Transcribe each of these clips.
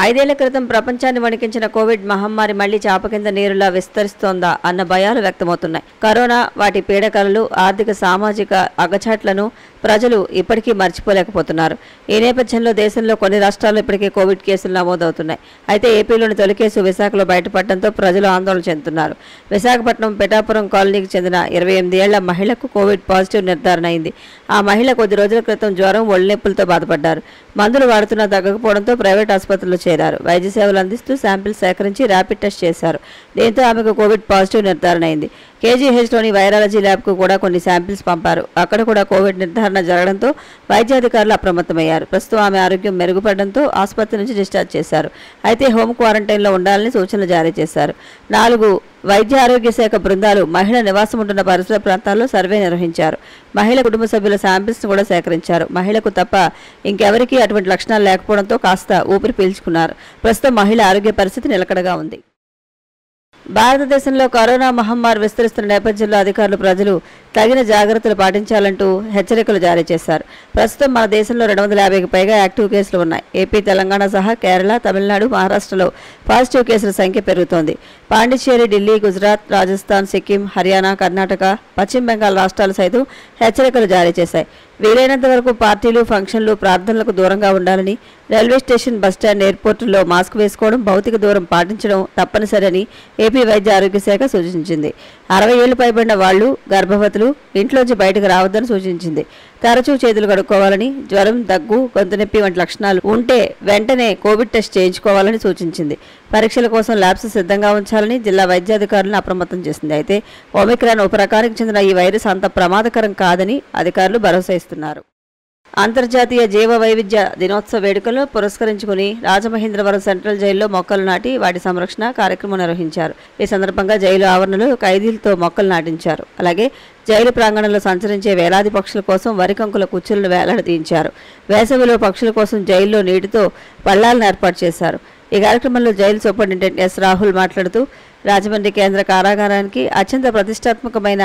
ఐదేళ్ల క్రితం ప్రపంచాన్ని వణికించిన కోవిడ్ మహమ్మారి మళ్లీ చాప కింద నీరులా విస్తరిస్తోందా అన్న భయాలు వ్యక్తమవుతున్నాయి. కరోనా, వాటి పీడకలలు, ఆర్థిక సామాజిక అగచాట్లను ప్రజలు ఇప్పటికీ మర్చిపోలేకపోతున్నారు. ఈ నేపథ్యంలో దేశంలో కొన్ని రాష్ట్రాల్లో ఇప్పటికే కోవిడ్ కేసులు నమోదవుతున్నాయి. అయితే ఏపీలోని తొలి కేసు విశాఖలో బయటపడడంతో ప్రజలు ఆందోళన చెందుతున్నారు. విశాఖపట్నం పిఠాపురం కాలనీకి చెందిన 28 ఏళ్ల మహిళకు కోవిడ్ పాజిటివ్ నిర్ధారణ అయింది. ఆ మహిళ కొద్ది రోజుల క్రితం జ్వరం, ఒళ్ళనొప్పులతో బాధపడ్డారు. మందులు వాడుతున్నా తగ్గకపోవడంతో ప్రైవేట్ ఆసుపత్రిలో చేరారు. వైద్య సేవలు అందిస్తూ శాంపిల్ సేకరించి ర్యాపిడ్ టెస్ట్ చేశారు. దీంతో ఆమెకు కోవిడ్ పాజిటివ్ నిర్ధారణ అయింది. కేజీహెచ్లోని వైరాలజీ ల్యాబ్కు కూడా కొన్ని శాంపిల్స్ పంపారు. అక్కడ కూడా కోవిడ్ నిర్ధారణ జరగడంతో వైద్యాధికారులు అప్రమత్తమయ్యారు. ప్రస్తుతం ఆమె ఆరోగ్యం మెరుగుపడడంతో ఆసుపత్రి నుంచి డిశ్చార్జ్ చేశారు. అయితే హోమ్ క్వారంటైన్లో ఉండాలని సూచనలు జారీ చేశారు. 4 వైద్య ఆరోగ్య శాఖ బృందాలు మహిళ నివాసం ఉంటున్న పరిసర ప్రాంతాల్లో సర్వే నిర్వహించారు. మహిళ కుటుంబ సభ్యుల శాంపిల్స్ కూడా సేకరించారు. మహిళకు తప్ప ఇంకెవరికీ అటువంటి లక్షణాలు లేకపోవడంతో కాస్త ఊపిరి పీల్చుకున్నారు. ప్రస్తుతం మహిళ ఆరోగ్య పరిస్థితి నిలకడగా ఉంది. భారతదేశంలో కరోనా మహమ్మారి విస్తరిస్తున్న నేపథ్యంలో అధికారులు ప్రజలు తగిన జాగ్రత్తలు పాటించాలంటూ హెచ్చరికలు జారీ చేశారు. ప్రస్తుతం మన దేశంలో 250కి పైగా యాక్టివ్ కేసులు ఉన్నాయి. ఏపీ, తెలంగాణ సహా కేరళ, తమిళనాడు, మహారాష్ట్రలో పాజిటివ్ కేసుల సంఖ్య పెరుగుతోంది. పాండిచ్చేరి, ఢిల్లీ, గుజరాత్, రాజస్థాన్, సిక్కిం, హర్యానా, కర్ణాటక, పశ్చిమ బెంగాల్ రాష్ట్రాలు సైతం హెచ్చరికలు జారీ చేశాయి. వీలైనంత వరకు పార్టీలు, ఫంక్షన్లు, ప్రార్థనలకు దూరంగా ఉండాలని, రైల్వే స్టేషన్, బస్టాండ్, ఎయిర్పోర్టుల్లో మాస్క్ వేసుకోవడం, భౌతిక దూరం పాటించడం తప్పనిసరని ఏపీ వైద్య ఆరోగ్య శాఖ సూచించింది. 60 ఏళ్లు పైబడిన వాళ్లు, గర్భవతులు ఇంట్లోంచి బయటకు రావద్దని సూచించింది. తరచూ చేతులు కడుక్కోవాలని, జ్వరం, దగ్గు, గొంతు నొప్పి వంటి లక్షణాలు ఉంటే వెంటనే కోవిడ్ టెస్ట్ చేయించుకోవాలని సూచించింది. పరీక్షల కోసం ల్యాబ్స్ సిద్ధంగా ఉంచాలని జిల్లా వైద్యాధికారులను అప్రమత్తం చేసింది. అయితే ఒమిక్రాన్ ఉపరకానికి చెందిన ఈ వైరస్ అంత ప్రమాదకరం కాదని అధికారులు భరోసా ఇస్తున్నారు. అంతర్జాతీయ జీవ వైవిధ్య దినోత్సవ వేడుకలను పురస్కరించుకుని రాజమహేంద్రవరం సెంట్రల్ జైల్లో మొక్కలు నాటి వాటి సంరక్షణ కార్యక్రమం నిర్వహించారు. ఈ సందర్భంగా జైలు ఆవరణలో ఖైదీలతో మొక్కలు నాటించారు. అలాగే జైలు ప్రాంగణంలో సంచరించే వేలాది పక్షుల కోసం వరికంకుల కుచ్చులను వేలాడదీయించారు. వేసవిలో పక్షుల కోసం జైల్లో నీటితో పళ్లాలను ఏర్పాటు చేశారు. ఈ కార్యక్రమంలో జైలు సూపరింటెండెంట్ ఎస్. రాహుల్ మాట్లాడుతూ రాజమండ్రి కేంద్ర కారాగారానికి అత్యంత ప్రతిష్టాత్మకమైన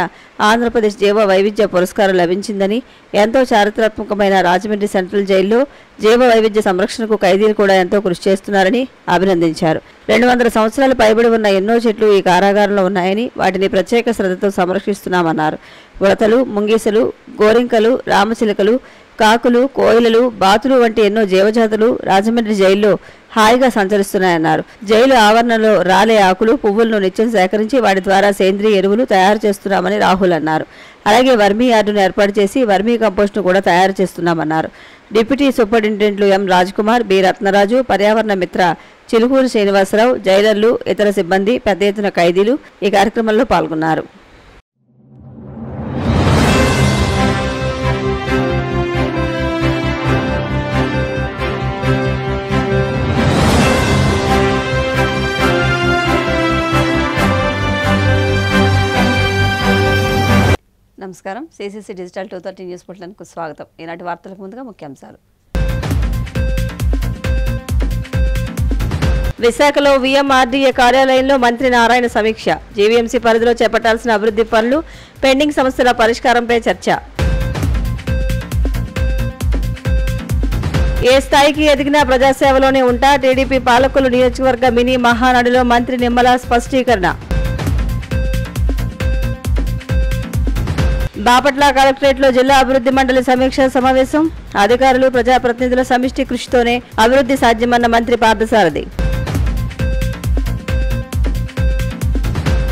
ఆంధ్రప్రదేశ్ జీవ వైవిధ్య పురస్కారం లభించిందని, ఎంతో చారిత్రాత్మకమైన రాజమండ్రి సెంట్రల్ జైల్లో జీవ వైవిధ్య సంరక్షణకు ఖైదీలు కూడా ఎంతో కృషి చేస్తున్నారని అభినందించారు. 200 సంవత్సరాలు పైబడి ఉన్న ఎన్నో చెట్లు ఈ కారాగారంలో ఉన్నాయని, వాటిని ప్రత్యేక శ్రద్ధతో సంరక్షిస్తున్నామన్నారు. ఉడతలు, ముంగీసలు, గోరింకలు, రామచిలుకలు, కాకులు, కోయిలలు, బాతులు వంటి ఎన్నో జీవజాతులు రాజమండ్రి జైల్లో హాయిగా సంచరిస్తున్నాయన్నారు. జైలు ఆవరణలో రాలే ఆకులు, పువ్వులను నిత్యం సేకరించి వాటి ద్వారా సేంద్రీయ ఎరువులు తయారు చేస్తున్నామని రాహుల్ అన్నారు. అలాగే వర్మీ యార్డును ఏర్పాటు చేసి వర్మీ కంపోస్ట్ను కూడా తయారు చేస్తున్నామన్నారు. డిప్యూటీ సూపరింటెండెంట్లు ఎం. రాజ్కుమార్, బి. రత్నరాజు, పర్యావరణ మిత్ర చిలుకూరు శ్రీనివాసరావు, జైలర్లు, ఇతర సిబ్బంది, పెద్ద ఎత్తున ఖైదీలు ఈ కార్యక్రమంలో పాల్గొన్నారు. నమస్కారం. సిసిసి డిజిటల్ 230 న్యూస్ బులెటిన్కు స్వాగతం. ఈనాటి వార్తలకు ముందుగా ముఖ్యాంశాలు. విశాఖలో విఎంఆర్డీఏ కార్యాలయంలో మంత్రి నారాయణ సమీక్ష. జీవీఎంసీ పరిధిలో చేపట్టాల్సిన అభివృద్ధి పనులు, పెండింగ్ సమస్యల పరిష్కారంపై చర్చ. ఏ స్థాయికి ఎదిగినా ప్రజాసేవలోనే ఉంటా, టీడీపీ పాలకులు నియోజకవర్గ మినీ మహానాడులో మంత్రి నిమ్మల స్పష్టీకరణ. బాపట్ల కలెక్టరేట్లో జిల్లా అభివృద్ధి మండలి సమీక్ష సమావేశం. అధికారులు, ప్రజాప్రతినిధుల సమిష్టి కృషితోనే అభివృద్ధి సాధ్యమన్న మంత్రి పార్థసారథి.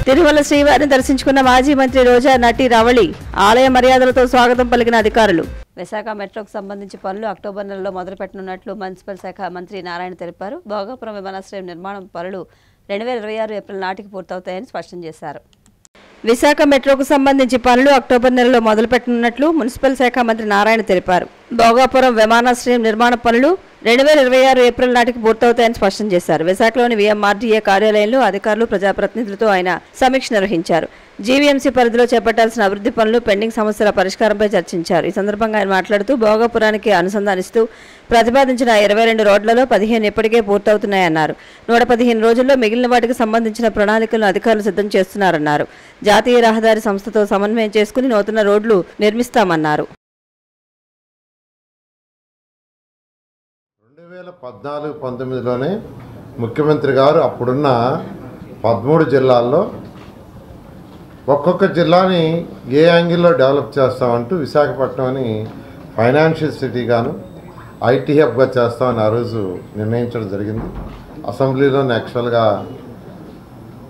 తిరుమల శ్రీవారిని దర్శించుకున్న మాజీ మంత్రి రోజా, నటి రవళి. ఆలయ మర్యాదలతో స్వాగతం పలికిన అధికారులు. విశాఖ మెట్రోకు సంబంధించి పనులు అక్టోబర్ నెలలో మొదలుపెట్టనున్నట్లు మున్సిపల్ శాఖ మంత్రి నారాయణ తెలిపారు. భోగాపురం విమానాశ్రయం నిర్మాణం పనులు 2026 ఏప్రిల్ నాటికి పూర్తవుతాయని స్పష్టం చేశారు. విశాఖ మెట్రోకు సంబంధించి పనులు అక్టోబర్ నెలలో మొదలుపెట్టనున్నట్లు మున్సిపల్ శాఖ మంత్రి నారాయణ తెలిపారు. భోగాపురం విమానాశ్రయం నిర్మాణ పనులు 2026 ఏప్రిల్ నాటికి పూర్తవుతాయని స్పష్టం చేశారు. విశాఖలోని విఎంఆర్డీఏ కార్యాలయంలో అధికారులు, ప్రజాప్రతినిధులతో ఆయన సమీక్ష నిర్వహించారు. జీవీఎంసీ పరిధిలో చేపట్టాల్సిన అభివృద్ధి పనులు, పెండింగ్ సమస్యల పరిష్కారంపై చర్చించారు. ఈ సందర్భంగా ఆయన మాట్లాడుతూ భోగాపురానికి అనుసంధానిస్తూ ప్రతిపాదించిన 22 రోడ్లలో 15 ఇప్పటికే పూర్తవుతున్నాయన్నారు. 115 రోజుల్లో మిగిలిన వాటికి సంబంధించిన ప్రణాళికలను అధికారులు సిద్ధం చేస్తున్నారన్నారు. జాతీయ రహదారి సంస్థతో సమన్వయం చేసుకుని నూతన రోడ్లు నిర్మిస్తామన్నారు. 2014-19లోనే ముఖ్యమంత్రి గారు అప్పుడున్న 13 జిల్లాల్లో ఒక్కొక్క జిల్లాని ఏ యాంగిల్లో డెవలప్ చేస్తామంటూ విశాఖపట్నంని ఫైనాన్షియల్ సిటీగాను ఐటీ హబ్గా చేస్తామని ఆ రోజు నిర్ణయించడం జరిగింది. అసెంబ్లీలోనే యాక్చువల్గా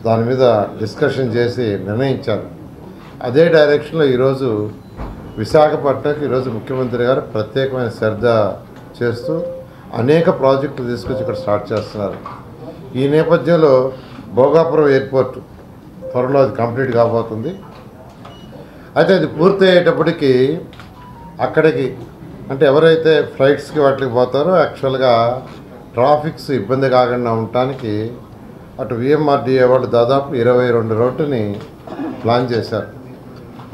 దాని మీద డిస్కషన్ చేసి నిర్ణయించారు. అదే డైరెక్షన్లో ఈరోజు విశాఖపట్నంకి ఈరోజు ముఖ్యమంత్రి గారు ప్రత్యేకమైన శ్రద్ధ చేస్తూ అనేక ప్రాజెక్టులు తీసుకొచ్చి ఇక్కడ స్టార్ట్ చేస్తున్నారు. ఈ నేపథ్యంలో భోగాపురం ఎయిర్పోర్ట్ త్వరలో అది కంప్లీట్ కాబోతుంది. అయితే అది పూర్తి అయ్యేటప్పటికి అక్కడికి అంటే ఎవరైతే ఫ్లైట్స్కి వాటికి పోతారో యాక్చువల్గా ట్రాఫిక్స్ ఇబ్బంది కాకుండా ఉండటానికి అటు విఎంఆర్డీఏ వాళ్ళు దాదాపు 22 రోడ్డుని ప్లాన్ చేశారు.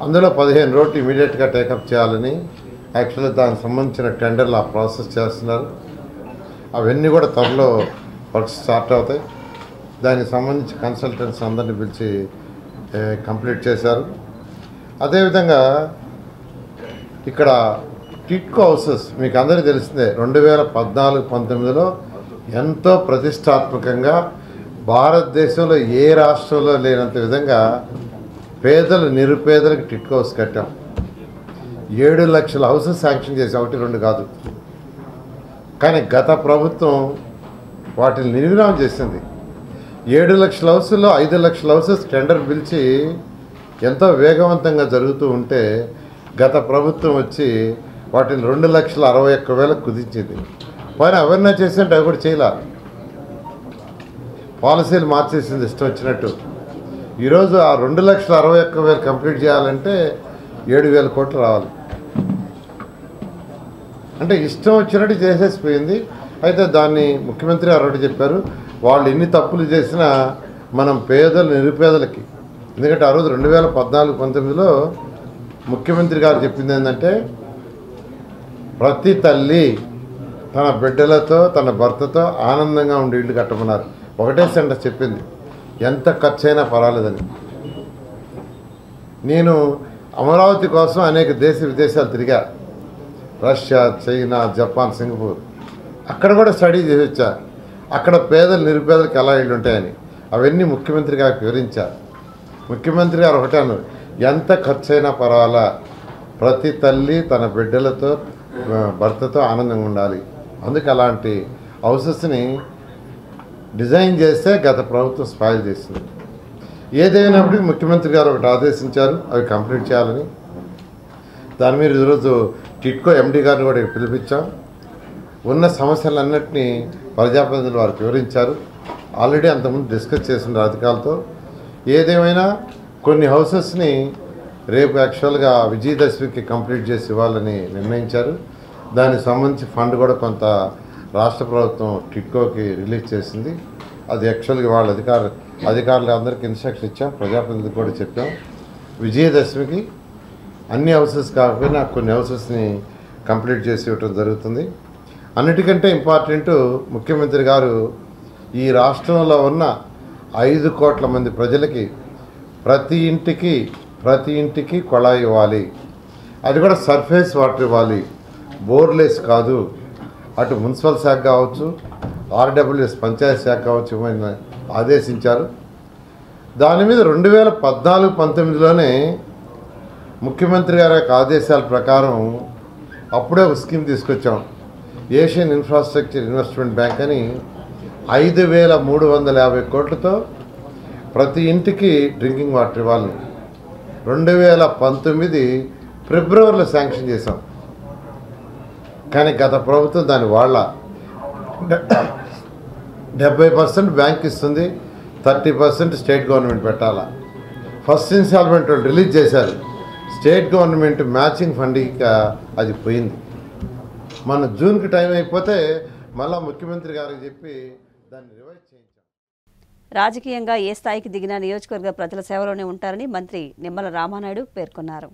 అందులో 15 రోడ్లు ఇమీడియట్గా టేకప్ చేయాలని యాక్చువల్గా దానికి సంబంధించిన టెండర్లు ఆ ప్రాసెస్ చేస్తున్నారు. అవన్నీ కూడా త్వరలో వర్క్స్ స్టార్ట్ అవుతాయి. దానికి సంబంధించి కన్సల్టెంట్స్ అందరినీ పిలిచి కంప్లీట్ చేశారు. అదేవిధంగా ఇక్కడ టిట్కో హౌసెస్ మీకు అందరికీ తెలిసిందే 2014-19లో ఎంతో ప్రతిష్టాత్మకంగా భారతదేశంలో ఏ రాష్ట్రంలో లేనంత విధంగా పేదలు నిరుపేదలకు టిట్కో హౌస్ కట్టాం. 7 లక్షల హౌసెస్ శాంక్షన్ చేసాం, 1-2 కాదు. కానీ గత ప్రభుత్వం వాటిని నిర్వీర్యం చేసింది. 7 లక్షల హౌసుల్లో 5 లక్షల హౌసెస్ టెండర్ పిలిచి ఎంతో వేగవంతంగా జరుగుతూ ఉంటే గత ప్రభుత్వం వచ్చి వాటిని 2,61,000 కుదించింది. పైన ఎవరినా చేసినట్టు అవి కూడా చేయలే, పాలసీలు మార్చేసింది ఇష్టం వచ్చినట్టు. ఈరోజు ఆ 2,61,000 కంప్లీట్ చేయాలంటే 7,000 కోట్లు రావాలి. అంటే ఇష్టం వచ్చినట్టు చేసేసిపోయింది. అయితే దాన్ని ముఖ్యమంత్రి గారు ఒకటి చెప్పారు, వాళ్ళు ఎన్ని తప్పులు చేసినా మనం పేదలు నిరుపేదలకి, ఎందుకంటే ఆ రోజు 2014-19లో ముఖ్యమంత్రి గారు చెప్పింది ఏంటంటే ప్రతి తల్లి తన బిడ్డలతో తన భర్తతో ఆనందంగా ఉండి ఇల్లు కట్టమన్నారు. ఒకటే సెంటర్ చెప్పింది, ఎంత ఖర్చైనా పర్వాలేదని. నేను అమరావతి కోసం అనేక విదేశాలు తిరిగా, రష్యా, చైనా, జపాన్, సింగపూర్. అక్కడ కూడా స్టడీ చేసి వచ్చా, అక్కడ పేదలు నిరుపేదలకు ఎలా ఇళ్ళు ఉంటాయని. అవన్నీ ముఖ్యమంత్రి గారికి వివరించారు. ముఖ్యమంత్రి గారు ఒకటే అన్నారు, ఎంత ఖర్చైనా పర్వాలా ప్రతి తల్లి తన బిడ్డలతో భర్తతో ఆనందంగా ఉండాలి. అందుకే అలాంటి హౌసెస్ని డిజైన్ చేస్తే గత ప్రభుత్వం స్పాయిల్ చేసింది. ఏదైనప్పటికీ ముఖ్యమంత్రి గారు ఒకటి ఆదేశించారు, అవి కంప్లీట్ చేయాలని. దాని మీద ఈరోజు టిట్కో ఎండీ గారిని కూడా పిలిపించాం. ఉన్న సమస్యలన్నింటినీ ప్రజాప్రతినిధులు వారికి వివరించారు. ఆల్రెడీ అంతకుముందు డిస్కస్ చేసిన అధికారులతో. ఏదేమైనా కొన్ని హౌసెస్ని రేపు యాక్చువల్గా విజయదశమికి కంప్లీట్ చేసి ఇవ్వాలని నిర్ణయించారు. దానికి సంబంధించి ఫండ్ కూడా కొంత రాష్ట్ర ప్రభుత్వం టిట్కోకి రిలీజ్ చేసింది. అది యాక్చువల్గా వాళ్ళ అధికారులు అందరికీ ఇన్స్ట్రక్షన్ ఇచ్చాం, ప్రజాప్రతినిధులకు కూడా చెప్పాం. విజయదశమికి అన్ని హౌసెస్ కాకపోయినా కొన్ని హౌసెస్ని కంప్లీట్ చేసి ఇవ్వటం జరుగుతుంది. అన్నిటికంటే ఇంపార్టెంట్, ముఖ్యమంత్రి గారు ఈ రాష్ట్రంలో ఉన్న 5 కోట్ల మంది ప్రజలకి ప్రతి ఇంటికి కొళాయి ఇవ్వాలి. అది కూడా సర్ఫేస్ వాటర్ ఇవ్వాలి, బోర్లెస్ కాదు. అటు మున్సిపల్ శాఖ కావచ్చు, ఆర్డబ్ల్యూఎస్ పంచాయతీ శాఖ కావచ్చు ఇవ్వమని ఆదేశించారు. దాని మీద 2014-19లోనే ముఖ్యమంత్రి గారి యొక్క ఆదేశాల ప్రకారం అప్పుడే ఒక స్కీమ్ తీసుకొచ్చాం. ఏషియన్ ఇన్ఫ్రాస్ట్రక్చర్ ఇన్వెస్ట్మెంట్ బ్యాంక్ అని 5,350 కోట్లతో ప్రతి ఇంటికి డ్రింకింగ్ వాటర్ ఇవ్వాలని 2019 ఫిబ్రవరిలో శాంక్షన్ చేశాం. కానీ గత ప్రభుత్వం దాని వాళ్ళ 70% బ్యాంక్ ఇస్తుంది, 30% స్టేట్ గవర్నమెంట్ పెట్టాలా. ఫస్ట్ ఇన్స్టాల్మెంట్ రిలీజ్ చేశారు, స్టేట్ గవర్నమెంట్ మ్యాచింగ్ ఫండింగ్ అది పోయింది. మన జూన్కి టైం అయిపోతే మళ్ళీ ముఖ్యమంత్రి గారికి చెప్పి దాన్ని రివైజ్ చేయించాం. రాజకీయంగా ఏ స్థాయికి దిగినా నియోజకవర్గ ప్రజల సేవలోనే ఉంటారని మంత్రి నిమ్మల రామానాయుడు పేర్కొన్నారు.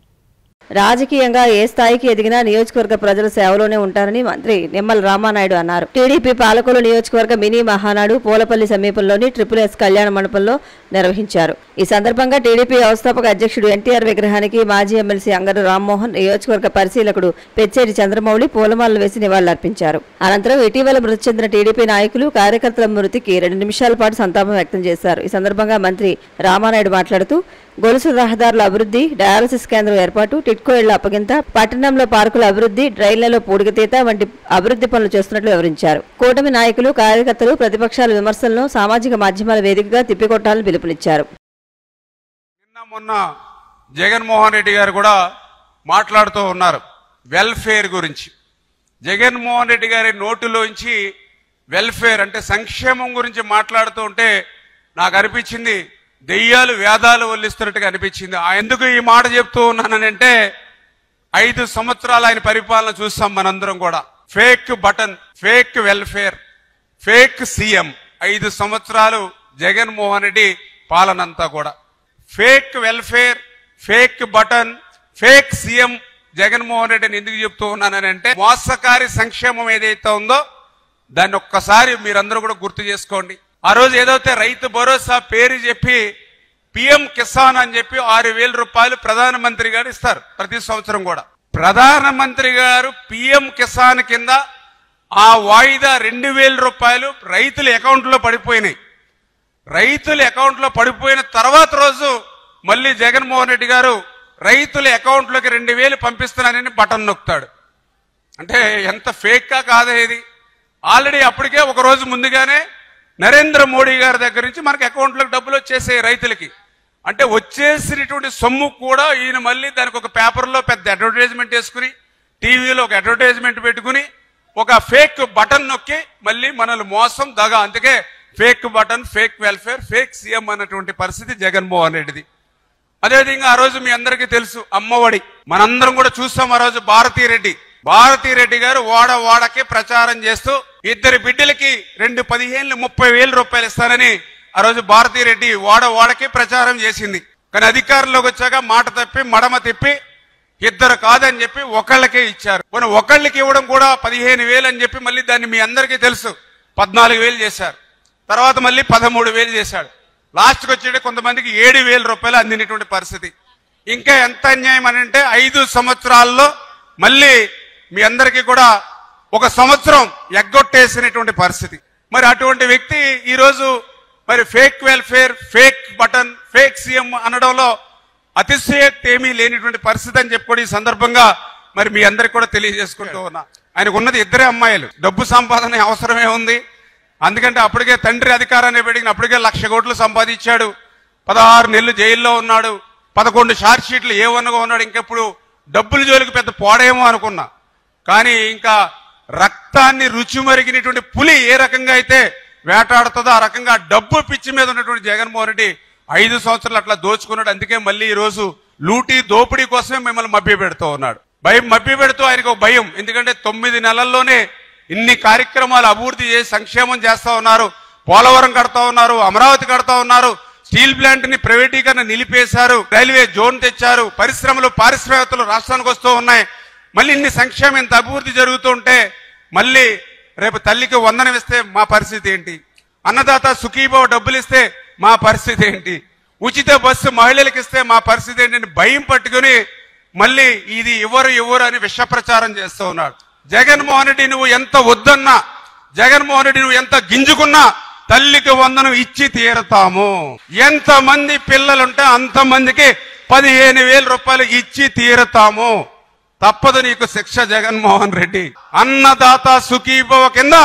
రాజకీయంగా ఏ స్థాయికి ఎదిగినా నియోజకవర్గ ప్రజల సేవలోనే ఉంటారని మంత్రి నిమ్మల రామానాయుడు అన్నారు. టీడీపీ పాలకులు నియోజకవర్గ మినీ మహానాడు పూలపల్లి సమీపంలోని SSS కళ్యాణ మండపంలో నిర్వహించారు. ఈ సందర్భంగా టీడీపీ వ్యవస్థాపక అధ్యక్షుడు ఎన్టీఆర్ విగ్రహానికి మాజీ ఎమ్మెల్సీ అంగరు రామ్మోహన్, నియోజకవర్గ పరిశీలకుడు పెచ్చేటి చంద్రమౌళి పూలమాలలు వేసి నివాళులర్పించారు. అనంతరం ఇటీవల మృతి చెందిన టీడీపీ నాయకులు, కార్యకర్తల మృతికి 2 నిమిషాల పాటు సంతాపం వ్యక్తం చేశారు. ఈ సందర్భంగా మంత్రి రామానాయుడు మాట్లాడుతూ గొలుసు రహదారుల అభివృద్ధి, డయాలసిస్ కేంద్రం ఏర్పాటు, టిట్కో ఇళ్ల అప్పగింత, పట్టణంలో పార్కుల అభివృద్ధి, డ్రైన్లలో పూడికతీత వంటి అభివృద్ధి పనులు చేస్తున్నట్లు వివరించారు. కూటమి నాయకులు, కార్యకర్తలు ప్రతిపక్షాల విమర్శలను సామాజిక మాధ్యమాల వేదికగా తిప్పికొట్టాలని పిలుపునిచ్చారు. మొన్న జగన్మోహన్ రెడ్డి గారు కూడా మాట్లాడుతూ ఉన్నారు వెల్ఫేర్ గురించి. జగన్మోహన్ రెడ్డి గారి నోటులోంచి వెల్ఫేర్ అంటే సంక్షేమం గురించి మాట్లాడుతూ ఉంటే నాకు అనిపించింది దెయ్యాలు వేదాలు వల్లిస్తున్నట్టుగా అనిపించింది. ఎందుకు ఈ మాట చెప్తూ ఉన్నానంటే 5 సంవత్సరాలు ఆయన పరిపాలన చూస్తాం మనందరం కూడా. Fake button, fake welfare, fake CM. 5 సంవత్సరాలు జగన్మోహన్ రెడ్డి పాలనంతా కూడా fake welfare, fake button, fake CM Jaganmohan రెడ్డిని ఎందుకు చెప్తూ ఉన్నానంటే మోసకారి సంక్షేమం ఏదైతే ఉందో దాన్ని ఒక్కసారి మీరందరూ కూడా గుర్తు చేసుకోండి. ఆ రోజు ఏదైతే రైతు భరోసా పేరు చెప్పి పిఎం కిసాన్ అని చెప్పి 6,000 రూపాయలు ప్రధానమంత్రి గారు ఇస్తారు ప్రతి సంవత్సరం కూడా. ప్రధానమంత్రి గారు పిఎం కిసాన్ కింద ఆ వాయిదా 2,000 రూపాయలు రైతుల అకౌంట్లో పడిపోయినాయి. రైతుల అకౌంట్లో పడిపోయిన తర్వాత రోజు మళ్ళీ జగన్మోహన్ రెడ్డి గారు రైతుల అకౌంట్లోకి 2,000 పంపిస్తున్నానని బటన్ నొక్కుతాడు. అంటే ఎంత ఫేక్గా కాదా ఇది? ఆల్రెడీ అప్పటికే ఒక రోజు ముందుగానే నరేంద్ర మోడీ గారి దగ్గర నుంచి మనకి అకౌంట్లోకి డబ్బులు వచ్చేసాయి రైతులకి. అంటే వచ్చేసినటువంటి సొమ్ము కూడా ఈయన మళ్ళీ దానికి ఒక పేపర్లో పెద్ద అడ్వర్టైజ్మెంట్ వేసుకుని, టీవీలో ఒక అడ్వర్టైజ్మెంట్ పెట్టుకుని ఒక ఫేక్ బటన్ నొక్కి మళ్ళీ మనల్ని మోసం దగా. అందుకే fake button, fake welfare, fake CM అన్నటువంటి పరిస్థితి జగన్మోహన్ రెడ్డిది. అదేవిధంగా ఆ రోజు మీ అందరికీ తెలుసు అమ్మఒడి, మనందరం కూడా చూస్తాం. ఆ రోజు భారతీరెడ్డి గారు వాడకి ప్రచారం చేస్తూ 2 బిడ్డలకి 15,30,000 రూపాయలు ఇస్తానని ఆ రోజు భారతీరెడ్డి వాడకి ప్రచారం చేసింది. కానీ అధికారంలోకి వచ్చాక మాట తప్పి మడమ తిప్పి 2 కాదని చెప్పి ఒకళ్ళకే ఇచ్చారు. కొన్ని ఒకళ్ళకి ఇవ్వడం కూడా 15,000 అని చెప్పి మళ్ళీ దాన్ని మీ అందరికీ తెలుసు 14,000 చేశారు. తర్వాత మళ్ళీ 13,000 చేశాడు. లాస్ట్కి వచ్చేటి కొంతమందికి 7,000 రూపాయలు అందినటువంటి పరిస్థితి. ఇంకా ఎంత అన్యాయం అని అంటే 5 సంవత్సరాల్లో మళ్ళీ మీ అందరికీ కూడా 1 సంవత్సరం ఎగ్గొట్టేసినటువంటి పరిస్థితి. మరి అటువంటి వ్యక్తి ఈరోజు మరి fake welfare, fake button, fake CM అనడంలో అతిశయోక్తి ఏమీ లేనిటువంటి పరిస్థితి అని చెప్పి ఈ సందర్భంగా మరి మీ అందరికి కూడా తెలియజేసుకుంటూ ఉన్నా. ఆయనకు ఉన్నది 2 అమ్మాయిలు. డబ్బు సంపాదన అవసరమే ఉంది. అందుకంటే అప్పటికే తండ్రి అధికారాన్ని పెడిగిన అప్పటికే 1,00,000 కోట్లు సంపాదించాడు. 16 నెలలు జైల్లో ఉన్నాడు. 11 షార్ట్ షీట్లు ఏవన్నగా ఉన్నాడు. ఇంకెప్పుడు డబ్బుల జోలికి పెద్ద పోడేమో అనుకున్నా. కానీ ఇంకా రక్తాన్ని రుచి మరిగినటువంటి పులి ఏ రకంగా అయితే వేటాడుతుందో ఆ రకంగా డబ్బు పిచ్చి మీద ఉన్నటువంటి జగన్మోహన్ రెడ్డి 5 సంవత్సరాలు అట్లా దోచుకున్నాడు. అందుకే మళ్ళీ ఈ రోజు లూటీ దోపిడీ కోసమే మిమ్మల్ని మభ్య పెడుతూ ఉన్నాడు. మభ్య పెడుతూ ఆయనకు ఒక భయం. ఎందుకంటే 9 నెలల్లోనే ఇన్ని కార్యక్రమాలు అభివృద్ధి చేసి సంక్షేమం చేస్తా ఉన్నారు. పోలవరం కడతా ఉన్నారు, అమరావతి కడతా ఉన్నారు, స్టీల్ ప్లాంట్ ని ప్రైవేటీకరణ నిలిపేశారు, రైల్వే జోన్ తెచ్చారు, పరిశ్రమలు, పారిశ్రామికతలు రాష్ట్రానికి వస్తూ ఉన్నాయి. మళ్ళీ ఇన్ని సంక్షేమం ఇంత అభివృద్ధి జరుగుతూ ఉంటే మళ్ళీ రేపు తల్లికి వందనం ఇస్తే మా పరిస్థితి ఏంటి? అన్నదాత సుఖీభవ డబ్బులు ఇస్తే మా పరిస్థితి ఏంటి? ఉచిత బస్సు మహిళలకు ఇస్తే మా పరిస్థితి ఏంటి? భయం పట్టుకుని మళ్ళీ ఇది ఎవరు అని విష ప్రచారం చేస్తూ ఉన్నాడు. జగన్మోహన్ రెడ్డి నువ్వు ఎంత వద్దన్నా, జగన్మోహన్ రెడ్డి నువ్వు ఎంత గింజుకున్నా తల్లికి వందనం ఇచ్చి తీరతాము. ఎంతమంది పిల్లలుంటే అంతమందికి 15,000 రూపాయలు ఇచ్చి తీరతాము. తప్పదు నీకు శిక్ష జగన్మోహన్ రెడ్డి. అన్నదాత సుఖీభవ కింద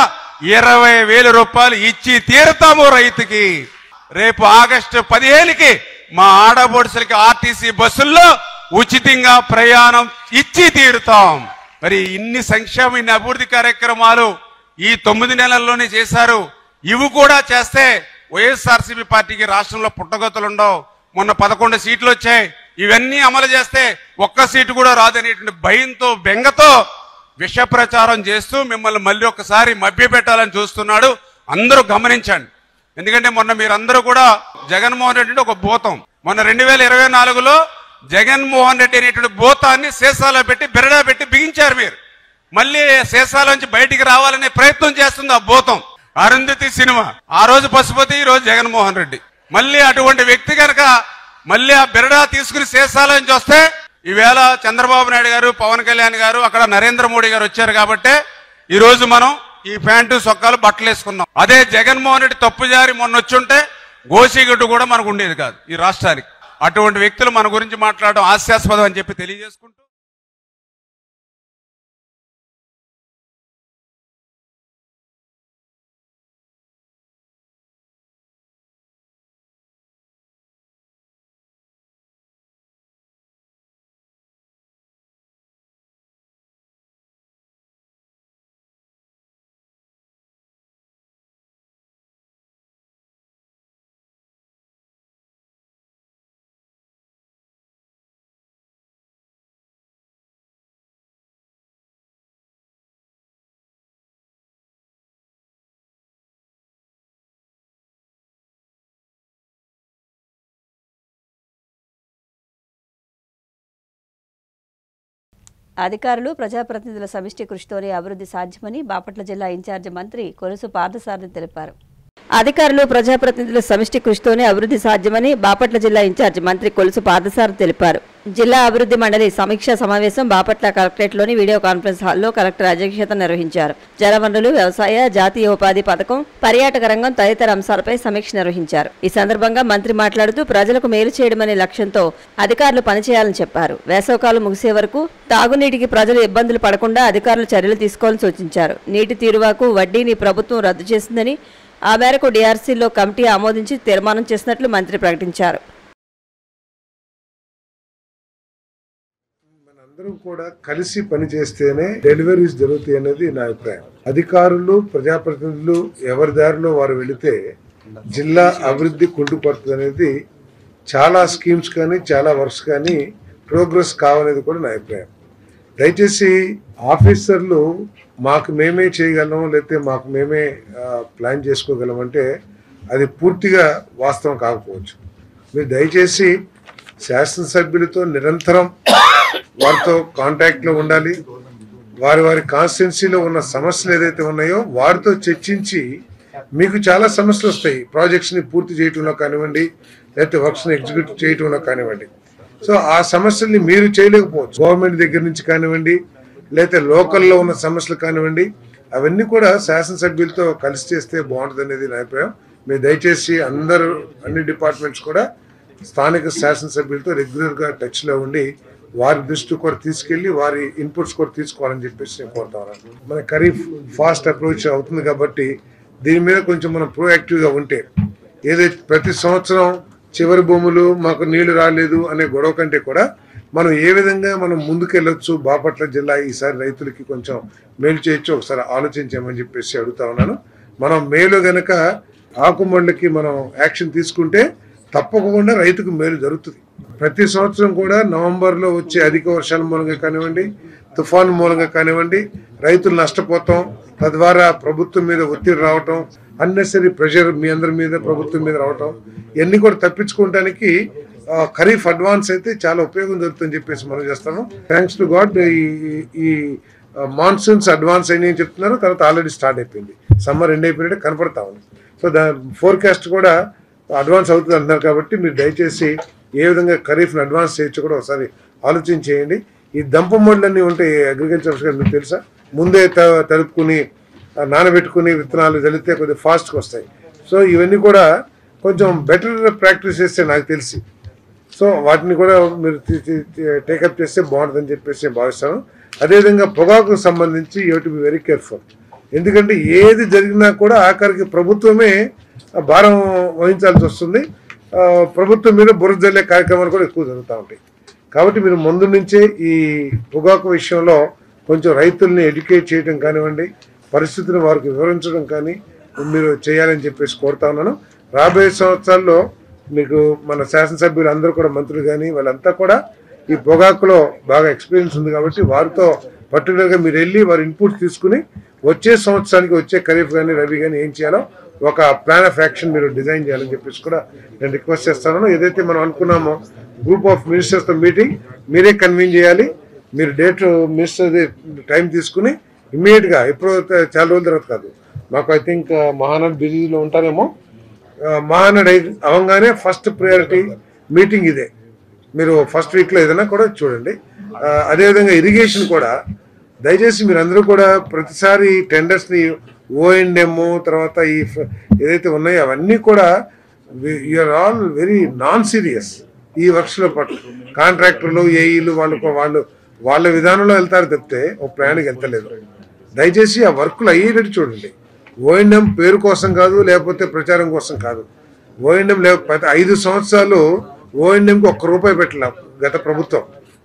20,000 రూపాయలు ఇచ్చి తీరతాము రైతుకి. రేపు ఆగస్టు 15కి మా ఆడబొడుసులకి ఆర్టీసీ బస్సుల్లో ఉచితంగా ప్రయాణం ఇచ్చి తీరుతాం. మరి ఇన్ని సంక్షేమ, ఇన్ని అభివృద్ధి కార్యక్రమాలు ఈ 9 నెలల్లోనే చేశారు. ఇవి కూడా చేస్తే వైఎస్ఆర్సీపీ పార్టీకి రాష్ట్రంలో పుట్టగొత్తలుండవు. మొన్న 11 సీట్లు వచ్చాయి. ఇవన్నీ అమలు చేస్తే 1 సీటు కూడా రాదనేటువంటి భయంతో, బెంగతో విష ప్రచారం చేస్తూ మిమ్మల్ని మళ్ళీ ఒకసారి మభ్య పెట్టాలని చూస్తున్నాడు. అందరూ గమనించండి. ఎందుకంటే మొన్న మీరందరూ కూడా జగన్మోహన్ రెడ్డి ఒక భూతం. మొన్న 2024లో జగన్మోహన్ రెడ్డి అనేటువంటి భూతాన్ని సీసాలో పెట్టి బెరడా పెట్టి బిగించారు మీరు. మళ్ళీ సీసాలోంచి బయటికి రావాలనే ప్రయత్నం చేస్తుంది ఆ భూతం. అరుంధతి సినిమా ఆ రోజు పశుపతి, ఈ రోజు జగన్మోహన్ రెడ్డి. మళ్ళీ అటువంటి వ్యక్తి కనుక మళ్ళీ ఆ బెరడా తీసుకుని సీసాలోంచి వస్తే ఈవేళ చంద్రబాబు నాయుడు గారు, పవన్ కళ్యాణ్ గారు, అక్కడ నరేంద్ర మోడీ గారు వచ్చారు కాబట్టి ఈ రోజు మనం ఈ ప్యాంటు సొక్కాలు బట్టలు వేసుకున్నాం. అదే జగన్మోహన్ రెడ్డి తప్పుజారి మొన్న వచ్చుంటే గోసిగడ్డు కూడా మనకు ఉండేది కాదు ఈ రాష్ట్రానికి. అటువంటి వ్యక్తులు మన గురించి మాట్లాడడం హాస్యాస్పదం అని చెప్పి తెలియజేసుకుంటూ అధికారులు ప్రజాప్రతినిధుల సమిష్టి కృషితోనే అభివృద్ధి సాధ్యమని బాపట్ల జిల్లా ఇన్ఛార్జి మంత్రి కొలుసు పార్థసారథి తెలిపారు. అధికారులు ప్రజాప్రతినిధుల సమిష్టి కృషితోనే అభివృద్ధి సాధ్యమని బాపట్ల జిల్లా ఇన్ఛార్జి మంత్రి కొలుసు పార్థసారథి తెలిపారు. జిల్లా అభివృద్ధి మండలి సమీక్షా సమావేశం బాపట్ల కలెక్టరేట్లోని వీడియో కాన్ఫరెన్స్ హాల్లో కలెక్టర్ అధ్యక్షతన నిర్వహించారు. జలవనరులు, వ్యవసాయ, జాతీయ ఉపాధి పథకం, పర్యాటక రంగం తదితర అంశాలపై సమీక్ష నిర్వహించారు. ఈ సందర్భంగా మంత్రి మాట్లాడుతూ ప్రజలకు మేలు చేయడమనే లక్ష్యంతో అధికారులు పనిచేయాలని చెప్పారు. వేసవకాలం ముగిసే వరకు తాగునీటికి ప్రజలు ఇబ్బందులు పడకుండా అధికారులు చర్యలు తీసుకోవాలని సూచించారు. నీటి తీరువాకు వడ్డీని ప్రభుత్వం రద్దు చేసిందని, ఆ మేరకు డీఆర్సీలో కమిటీ ఆమోదించి తీర్మానం చేసినట్లు మంత్రి ప్రకటించారు. మనందరం కూడా కలిసి పనిచేస్తేనే డెలివరీస్ జరుగుతాయి అనేది నా అభిప్రాయం. అధికారులు, ప్రజాప్రతినిధులు ఎవరి దారిలో వారు వెళితే జిల్లా అభివృద్ధి కుంటుపడుతుంది అనేది చాలా స్కీమ్స్ కానీ చాలా వర్క్స్ కానీ ప్రోగ్రెస్ కావనేది కూడా నా అభిప్రాయం. దయచేసి ఆఫీసర్లు మాకు మేమే చేయగలం, లేకపోతే మాకు మేమే ప్లాన్ చేసుకోగలం అంటే అది పూర్తిగా వాస్తవం కాకపోవచ్చు. మీరు దయచేసి శాసనసభ్యులతో నిరంతరం వారితో కాంటాక్ట్లో ఉండాలి. వారి వారి కాన్స్టిట్యున్సీలో ఉన్న సమస్యలు ఏదైతే ఉన్నాయో వారితో చర్చించి, మీకు చాలా సమస్యలు వస్తాయి ప్రాజెక్ట్స్ని పూర్తి చేయటంలో కానివ్వండి, లేకపోతే వర్క్స్ని ఎగ్జిక్యూట్ చేయటంలో కానివ్వండి. సో ఆ సమస్యల్ని మీరు చేయలేకపోవచ్చు. గవర్నమెంట్ దగ్గర నుంచి కానివ్వండి, లేకపోతే లోకల్లో ఉన్న సమస్యలు కానివ్వండి, అవన్నీ కూడా శాసనసభ్యులతో కలిసి చేస్తే బాగుంటుంది అనేది నా అభిప్రాయం. మీరు దయచేసి అందరూ అన్ని డిపార్ట్మెంట్స్ కూడా స్థానిక శాసనసభ్యులతో రెగ్యులర్గా టచ్లో ఉండి వారి దృష్టి కూడా తీసుకెళ్లి వారి ఇన్పుట్స్ కూడా తీసుకోవాలని చెప్పేసి నేను కోరుతా ఉన్నాను. మన ఖరీఫ్ ఫాస్ట్ అప్రోచ్ అవుతుంది కాబట్టి దీని మీద కొంచెం మనం ప్రోయాక్టివ్గా ఉంటే, ఏదైతే ప్రతి సంవత్సరం చివరి భూములు మాకు నీళ్లు రాలేదు అనే గొడవ కంటే కూడా మనం ఏ విధంగా మనం ముందుకెళ్ళొచ్చు, బాపట్ల జిల్లా ఈసారి రైతులకి కొంచెం మేలు చేయొచ్చు ఒకసారి ఆలోచించామని చెప్పేసి అడుగుతా ఉన్నాను. మనం మేలు గనక ఆకుమళ్ళకి మనం యాక్షన్ తీసుకుంటే తప్పకుండా రైతుకు మేలు జరుగుతుంది. ప్రతి సంవత్సరం కూడా నవంబర్లో వచ్చే అధిక వర్షాల మూలంగా కానివ్వండి, తుఫాను మూలంగా కానివ్వండి రైతులు నష్టపోతాం. తద్వారా ప్రభుత్వం మీద ఒత్తిడి రావటం, అన్నెసరీ ప్రెషర్ మీ అందరి మీద ప్రభుత్వం మీద రావటం, ఇవన్నీ కూడా తప్పించుకోవడానికి ఖరీఫ్ అడ్వాన్స్ అయితే చాలా ఉపయోగం జరుగుతుందని చెప్పేసి మనం చేస్తాము. థ్యాంక్స్ టు గాడ్ ఈ మాన్సూన్స్ అడ్వాన్స్ అయినాయని చెప్తున్నారు. తర్వాత ఆల్రెడీ స్టార్ట్ అయిపోయింది, సమ్మర్ ఎండ్ అయిపోయినట్టు కనపడతా ఉంది. సో ఫోర్కాస్ట్ కూడా అడ్వాన్స్ అవుతుంది అంటున్నారు. కాబట్టి మీరు దయచేసి ఏ విధంగా ఖరీఫ్ని అడ్వాన్స్ చేయొచ్చు కూడా ఒకసారి ఆలోచించేయండి. ఈ దంప మోడ్లన్నీ ఉంటాయి అగ్రికల్చర్ ఆఫీసర్, మీకు తెలుసా, ముందే తడుపుకుని నానబెట్టుకుని విత్తనాలు చల్లితే కొద్దిగా ఫాస్ట్గా వస్తాయి. సో ఇవన్నీ కూడా కొంచెం బెటర్ ప్రాక్టీస్ చేస్తే నాకు తెలిసి, సో వాటిని కూడా మీరు టేకప్ చేస్తే బాగుంటుందని చెప్పేసి నేను భావిస్తాను. అదేవిధంగా పొగాకు సంబంధించి you to be very careful. ఎందుకంటే ఏది జరిగినా కూడా ఆఖరికి ప్రభుత్వమే భారం వహించాల్సి వస్తుంది. ప్రభుత్వం మీద బురద జల్లే కార్యక్రమాలు కూడా ఎక్కువ జరుగుతూ ఉంటాయి. కాబట్టి మీరు ముందు నుంచే ఈ పొగాకు విషయంలో కొంచెం రైతుల్ని ఎడ్యుకేట్ చేయడం కానివ్వండి, పరిస్థితిని వారికి వివరించడం కానీ మీరు చేయాలని చెప్పేసి కోరుతా ఉన్నాను. రాబోయే సంవత్సరాల్లో మీకు మన శాసనసభ్యులు అందరూ కూడా మంత్రులు కానీ వాళ్ళంతా కూడా ఈ పొగాకులో బాగా ఎక్స్పీరియన్స్ ఉంది కాబట్టి వారితో పర్టికులర్గా మీరు వెళ్ళి వారి ఇన్పుట్స్ తీసుకుని వచ్చే సంవత్సరానికి వచ్చే ఖరీఫ్ కానీ రబీ కానీ ఏం చేయాలో ఒక ప్లాన్ ఆఫ్ యాక్షన్ మీరు డిజైన్ చేయాలని చెప్పేసి కూడా నేను రిక్వెస్ట్ చేస్తాను. ఏదైతే మనం అనుకున్నామో గ్రూప్ ఆఫ్ మినిస్టర్స్తో మీటింగ్ మీరే కన్వీన్ చేయాలి. మీరు డేట్ మినిస్టర్ టైం తీసుకుని ఇమ్మీడియట్గా ఎప్పుడో చాలా రోజుల తర్వాత కాదు, మాకు ఐ థింక్ మహానాడు బిజీలో ఉంటారేమో, మహానాడు అవంగానే ఫస్ట్ ప్రయారిటీ మీటింగ్ ఇదే. మీరు ఫస్ట్ వీక్లో ఏదైనా కూడా చూడండి. అదేవిధంగా ఇరిగేషన్ కూడా దయచేసి మీరు అందరూ కూడా ప్రతిసారి టెండర్స్ని O&M తర్వాత ఈ ఏదైతే ఉన్నాయో అవన్నీ కూడా you are all very non serious. ఈ వర్క్స్లో పట్ల కాంట్రాక్టర్లు ఏఈలు వాళ్ళ విధానంలో వెళ్తారు తప్పితే ఒక ప్రయాణికి వెళ్తలేదు. దయచేసి ఆ వర్కులు అయ్యేటట్టు చూడండి. O&M పేరు కోసం కాదు, లేకపోతే ప్రచారం కోసం కాదు. O&M లేకపోతే 5 సంవత్సరాలు O&Mకి ₹1 పెట్టలే గత ప్రభుత్వం.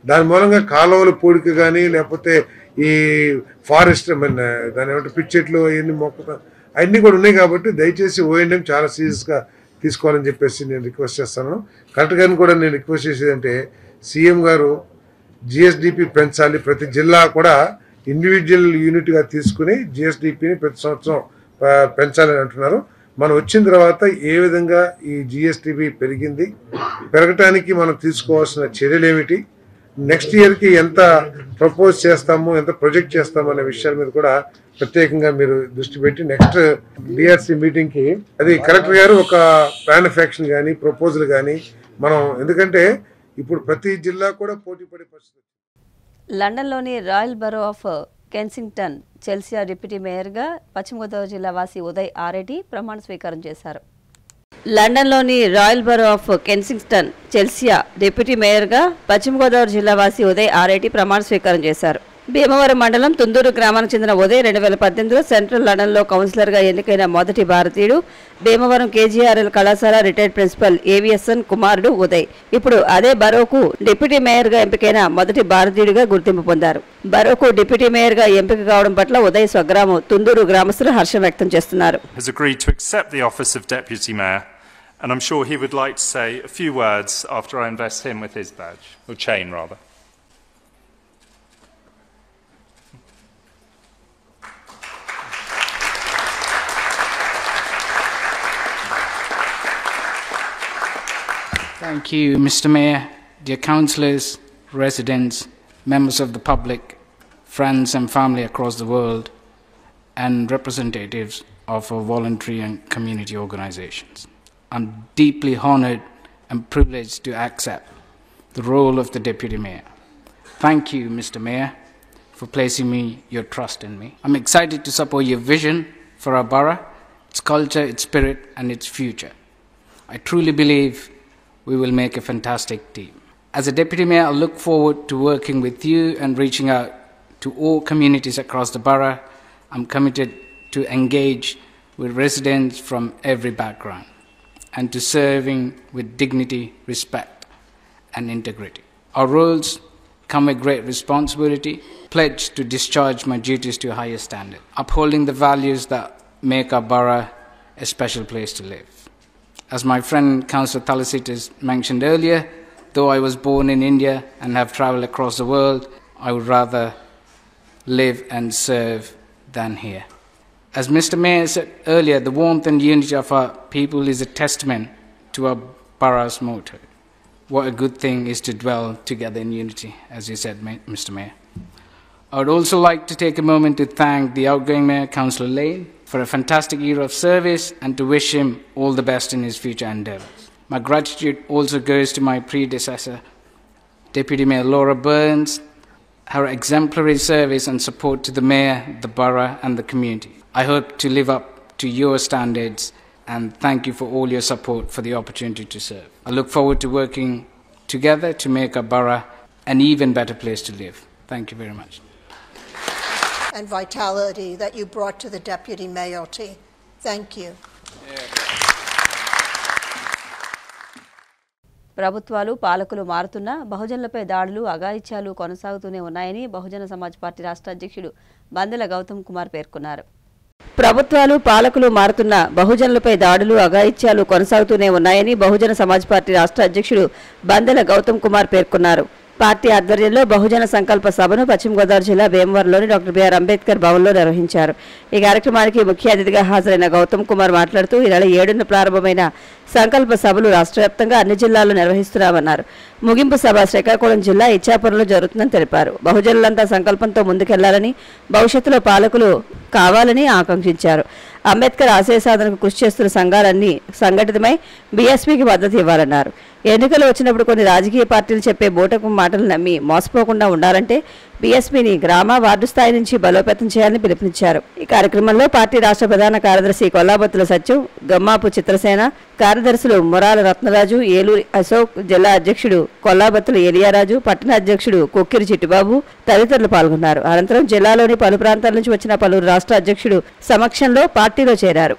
దాని మూలంగా కాలువల పూడిక కానీ లేకపోతే ఈ ఫారెస్ట్ దాని ఏమంటే పిచ్చెట్లు అవన్నీ అవన్నీ కూడా ఉన్నాయి. కాబట్టి దయచేసి O&M చాలా సీరియస్గా తీసుకోవాలని చెప్పేసి నేను రిక్వెస్ట్ చేస్తాను. కలెక్టర్ గారిని కూడా నేను రిక్వెస్ట్ చేసేది అంటే సీఎం గారు GSDP పెంచాలి. ప్రతి జిల్లా కూడా ఇండివిజువల్ యూనిట్గా తీసుకుని GSDPని ప్రతి సంవత్సరం పెంచాలని అంటున్నారు. మనం వచ్చిన తర్వాత ఏ విధంగా ఈ GSDP పెరగటానికి మనం తీసుకోవాల్సిన చర్యలు ఏమిటి, నెక్స్ట్ ఇయర్కి ఎంత ప్రపోజ్ చేస్తాము, ఎంత ప్రొజెక్ట్ చేస్తాము అనే విషయాల మీద కూడా ప్రత్యేకంగా మీరు దృష్టి పెట్టి నెక్స్ట్ DRC మీటింగ్కి అది కలెక్టర్ గారు ఒక ప్లాన్ ఆఫ్ యాక్షన్ కానీ ప్రపోజల్ కానీ మనం, ఎందుకంటే ఇప్పుడు ప్రతి జిల్లా కూడా పోటీ పడే పరిస్థితి. లండన్లోని Royal Borough of Kensington Chelsea deputy మేయర్గా పశ్చిమ గోదావరి జిల్లా వాసి ఉదయ్ ఆరెడ్డి ప్రమాణ స్వీకారం చేశారు. లండన్లోని Royal Borough of Kensington Chelsea deputy మేయర్గా పశ్చిమ గోదావరి జిల్లా వాసి ఉదయ్ ఆరెడ్డి ప్రమాణ స్వీకారం చేశారు. భీమవరం మండలం తుందూరు గ్రామానికి చెందిన ఉదయ్ 2018లో సెంట్రల్ లండన్లో కౌన్సిలర్గా ఎన్నికైన మొదటి భారతీయుడు. భీమవరం KGRL కళాశాల రిటైర్డ్ ప్రిన్సిపల్ AVSN కుమారుడు ఉదయ్. ఇప్పుడు అదే బరోకు డిప్యూటీ మేయర్గా ఎంపికైన మొదటి భారతీయుడిగా గుర్తింపు పొందారు. బరోకు డిప్యూటీ మేయర్గా ఎంపిక కావడం పట్ల ఉదయ్ స్వగ్రామం తుందూరు గ్రామస్తులు హర్షం వ్యక్తం చేస్తున్నారు. Has agreed to accept the office of deputy mayor, and I'm sure he would like to say a few words after I invest him with his badge, or chain rather. Thank you, Mr. Mayor, dear councillors, residents, members of the public, friends and family across the world, and representatives of our voluntary and community organizations. I'm deeply honored and privileged to accept the role of the Deputy Mayor. Thank you, Mr. Mayor, for placing your trust in me. I'm excited to support your vision for our borough, its culture, its spirit, and its future. I truly believe we will make a fantastic team. As a Deputy Mayor, I look forward to working with you and reaching out to all communities across the borough. I'm committed to engage with residents from every background and to serving with dignity, respect, and integrity. Our roles come with great responsibility, pledge to discharge my duties to a higher standard, upholding the values that make our borough a special place to live. As my friend Councillor Thalasitis mentioned earlier, though I was born in India and have travelled across the world, I would rather live and serve than here. As Mr. Mayor said earlier, the warmth and unity of our people is a testament to our borough's motto. What a good thing is to dwell together in unity, as you said, Mr. Mayor. I would also like to take a moment to thank the outgoing Mayor, Councillor Lane, for a fantastic year of service and to wish him all the best in his future endeavours. My gratitude also goes to my predecessor, Deputy Mayor Laura Burns, her exemplary service and support to the Mayor, the borough and the community. I hope to live up to your standards and thank you for all your support for the opportunity to serve. I look forward to working together to make our borough an even better place to live. Thank you very much. And vitality that you brought to the deputy mayoralty. Thank you. ప్రభుత్వాలు పాలకులు మారుతున్నా బహుజనులపై దాడులు అఘాయిత్యాలు కొనసాగుతూనే ఉన్నాయని Bahujan Samaj party రాష్ట్ర అధ్యక్షుడు బందెల గౌతమ్ కుమార్ పేర్కొన్నారు. ప్రభుత్వాలు పాలకులు మారుతున్నా బహుజనులపై దాడులు అఘాయిత్యాలు కొనసాగుతూనే ఉన్నాయని బహుజన సమాజ్ పార్టీ రాష్ట్ర అధ్యక్షుడు బందెల గౌతమ్ కుమార్ పేర్కొన్నారు. పార్టీ ఆధ్వర్యంలో బహుజన సంకల్ప సభను పశ్చిమ గోదావరి జిల్లా భీమవరంలోని డాక్టర్ బిఆర్ అంబేద్కర్ భవన్లో నిర్వహించారు. ఈ కార్యక్రమానికి ముఖ్య అతిథిగా హాజరైన గౌతమ్ కుమార్ మాట్లాడుతూ ఈ నెల 7న ప్రారంభమైన సంకల్ప సభలు రాష్ట్ర వ్యాప్తంగా అన్ని జిల్లాల్లో నిర్వహిస్తున్నామన్నారు. ముగింపు సభ శ్రీకాకుళం జిల్లా ఇచ్చాపురంలో జరుగుతుందని తెలిపారు. బహుజనులంతా సంకల్పంతో ముందుకెళ్లాలని, భవిష్యత్తులో పాలకులు కావాలని ఆకాంక్షించారు. అంబేద్కర్ ఆశయ సాధనకు కృషి చేస్తున్న సంఘాలన్నీ సంఘటితమై బీఎస్పీకి మద్దతు ఇవ్వాలన్నారు. ఎన్నికలు వచ్చినప్పుడు కొన్ని రాజకీయ పార్టీలు చెప్పే బూటకు మాటలు నమ్మి మోసపోకుండా ఉండాలంటే బీఎస్పీని గ్రామ, వార్డు స్థాయి నుంచి బలోపేతం చేయాలని పిలుపునిచ్చారు. ఈ కార్యక్రమంలో పార్టీ రాష్ట్ర ప్రధాన కార్యదర్శి కొల్లాబత్తుల సత్యం, గమ్మాపు చిత్రసేన, కార్యదర్శులు మొరాల రత్నరాజు, ఏలూరి అశోక్, జిల్లా అధ్యక్షుడు కొల్లాబత్తుల ఏలియారాజు, పట్టణ అధ్యక్షుడు కొక్కిరి చిట్టిబాబు తదితరులు పాల్గొన్నారు. అనంతరం జిల్లాలోని పలు ప్రాంతాల నుంచి వచ్చిన పలువురు రాష్ట్ర అధ్యక్షుడు సమక్షంలో పార్టీలో చేరారు.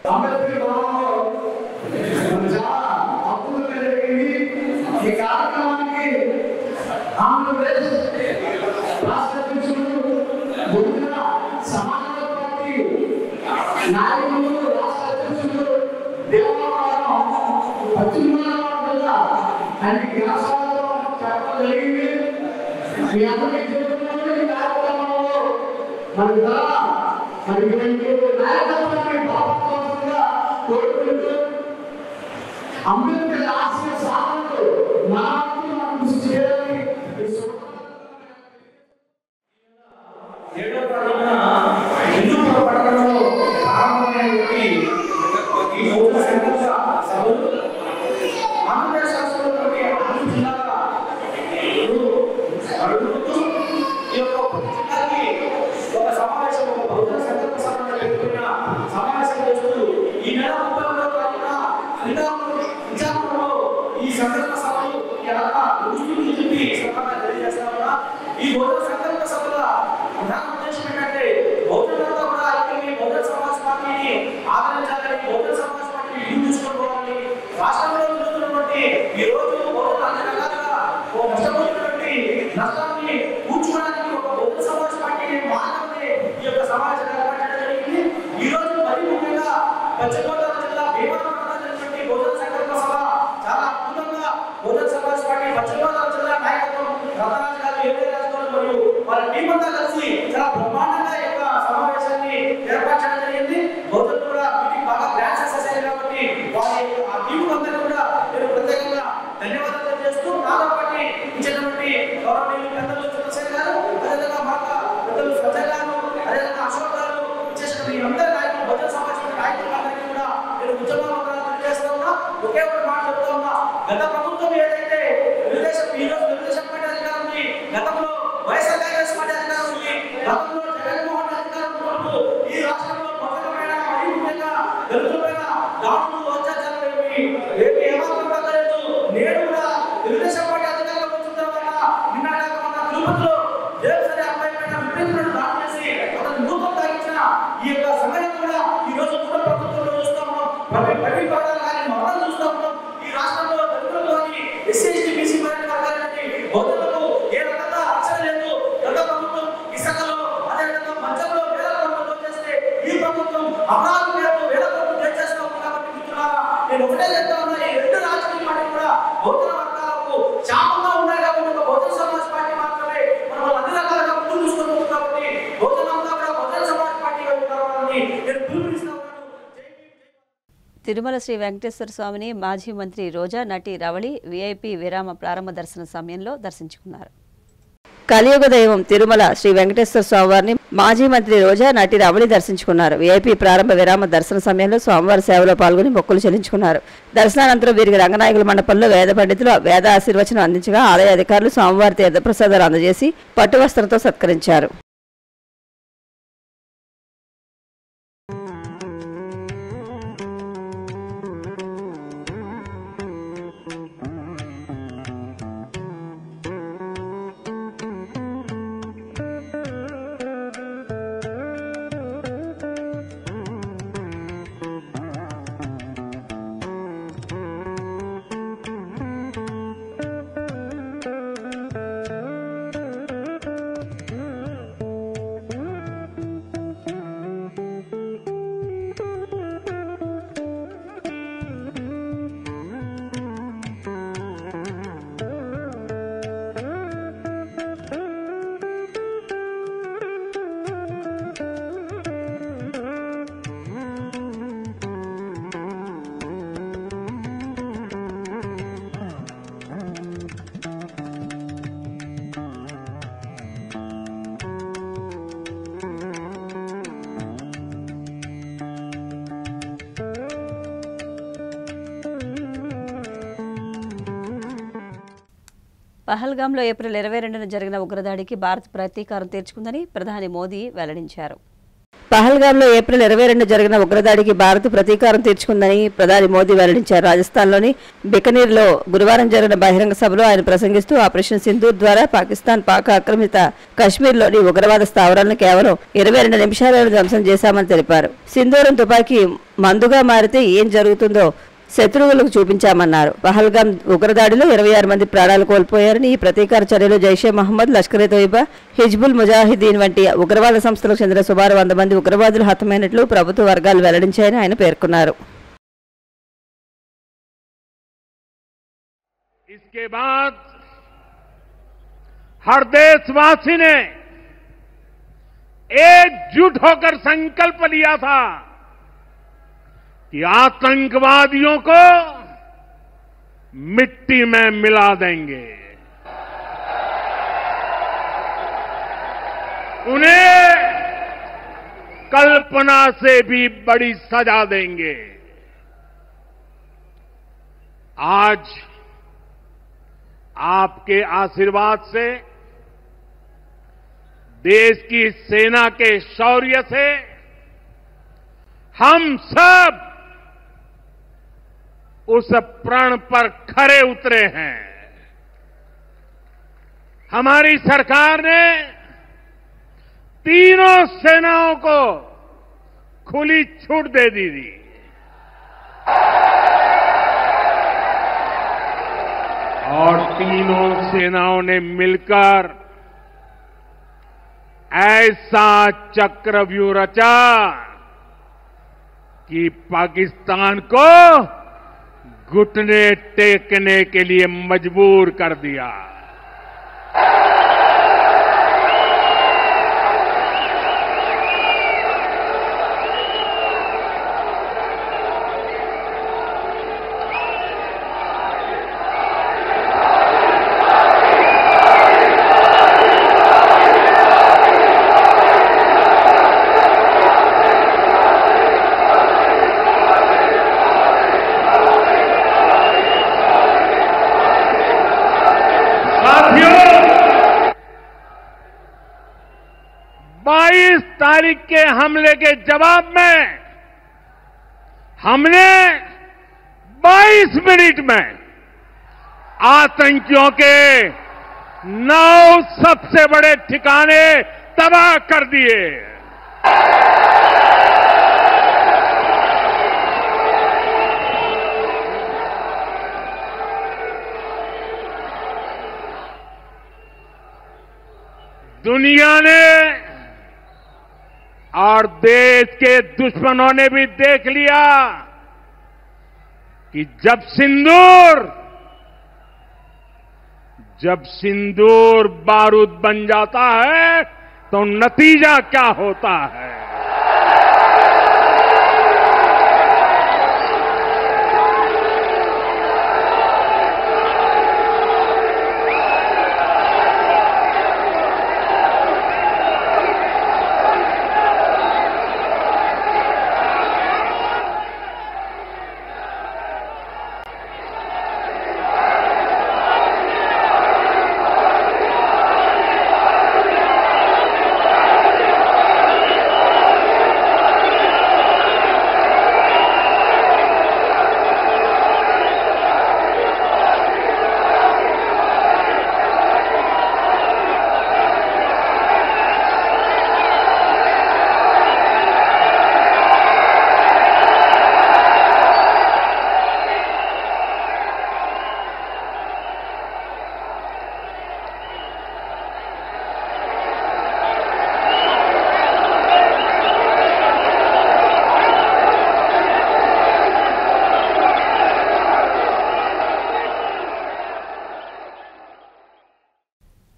అంబేద్కర్ ఆశయ సాధనకు తిరుమల శ్రీ వెంకటేశ్వర స్వామిని మాజీ మంత్రి రోజా, నటి రవళి వీఐపీ విరామ ప్రారంభ దర్శన సమయంలో దర్శించుకున్నారు. కలియుగ దైవం తిరుమల శ్రీ వెంకటేశ్వర స్వామివారిని మాజీ మంత్రి రోజా, నటి రవళి దర్శించుకున్నారు. వీఐపీ ప్రారంభ విరామ దర్శన సమయంలో స్వామివారి సేవలో పాల్గొని మొక్కులు చెల్లించుకున్నారు. దర్శనానంతరం వీరికి రంగనాయకుల మండపంలో వేద పండితులు వేద ఆశీర్వచనం అందించగా ఆలయ అధికారులు స్వామివారి తీర్థప్రసాదాలు అందజేసి పట్టు వస్త్రంతో సత్కరించారు. పహల్గాంలో ఏప్రిల్ 22న జరిగిన ఉగ్రదాడికి భారత్ ప్రతీకారం తీర్చుకుందని ప్రధాని మోదీ వెల్లడించారు. పహల్గాంలో ఏప్రిల్ 22న జరిగిన ఉగ్రదాడికి భారత్ ప్రతీకారం తీర్చుకుందని ప్రధాని మోదీ వెల్లడించారు. రాజస్థాన్లోని బికనీర్లో గురువారం జరిగిన బహిరంగ సభలో ఆయన ప్రసంగిస్తూ ఆపరేషన్ సింధూర్ ద్వారా పాకిస్తాన్ పాక్ ఆక్రమిత కశ్మీర్లోని ఉగ్రవాద స్థావరాలను కేవలం 22 నిమిషాలలో ధ్వంసం చేశామని తెలిపారు. సింధూరం తుపాకీ మందుగా మారితే ఏం జరుగుతుందో శత్రువులకు చూపించామన్నారు. పహల్గాం ఉగ్రదాడిలో 26 మంది ప్రాణాలు కోల్పోయారని, ఈ ప్రతీకార చర్యలు జైషే మహమ్మద్, లష్కరే తోయిబా, హిజ్బుల్ ముజాహిదీన్ వంటి ఉగ్రవాద సంస్థలకు చెందిన సుమారు 100 మంది ఉగ్రవాదులు హతమైనట్లు ప్రభుత్వ వర్గాలు వెల్లడించాయని ఆయన పేర్కొన్నారు. इसके बाद हर देशवासी ने एकजुट होकर संकल्प लिया था कि आतंकवादियों को मिट्टी में मिला देंगे, उन्हें कल्पना से भी बड़ी सजा देंगे। आज आपके आशीर्वाद से, देश की सेना के शौर्य से हम सब उस प्रण पर खरे उतरे हैं। हमारी सरकार ने तीनों सेनाओं को खुली छूट दे दी थी। और तीनों सेनाओं ने मिलकर ऐसा चक्रव्यूह रचा कि पाकिस्तान को घुटने टेकने के लिए मजबूर कर दिया। तारीख के हमले के जवाब में हमने 22 मिनट में आतंकियों के 9 सबसे बड़े ठिकाने तबाह कर दिए। दुनिया ने और देश के दुश्मनों ने भी देख लिया कि जब सिंदूर बारूद बन जाता है तो नतीजा क्या होता है।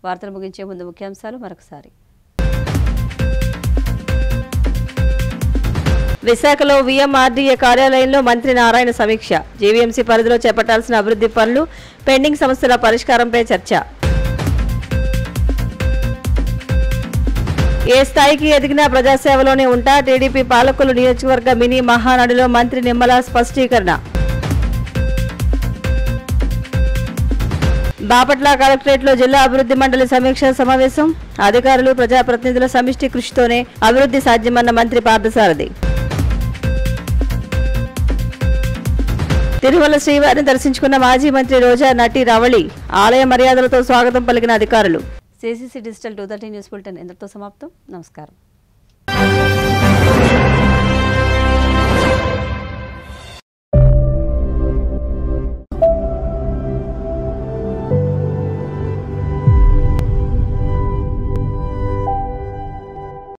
వార్తలు ముగించే ముందు ముఖ్యాంశాలు మరొకసారి. విశాఖలో వీఎంఆర్డీఏ కార్యాలయంలో మంత్రి నారాయణ సమీక్ష. జీవీఎంసీ పరిధిలో చేపట్టాల్సిన అభివృద్ధి పనులు, పెండింగ్ సమస్యల పరిష్కారంపై చర్చ. ఏ స్థాయికి ఎదిగినా ప్రజాసేవలోనే ఉంటా, టీడీపీ పాలకులు నియోజకవర్గ మినీ మహానాడులో మంత్రి నిమ్మల స్పష్టీకరణ. బాపట్ల కలెక్టరేట్లో జిల్లా అభివృద్ధి మండలి సమీక్షా సమావేశం. అధికారులు ప్రజాప్రతినిధుల సమిష్టి కృషితోనే అభివృద్ధి సాధ్యమన్న మంత్రి పార్థసారథి. తిరుమల శ్రీవారిని దర్శించుకున్న మాజీ మంత్రి రోజా, నటి రవళి. ఆలయ మర్యాదలతో స్వాగతం పలికిన అధికారులు. CCC డిజిటల్ 230 న్యూస్ బులెటిన్ ఇంతటితో సమాప్తం. నమస్కారం.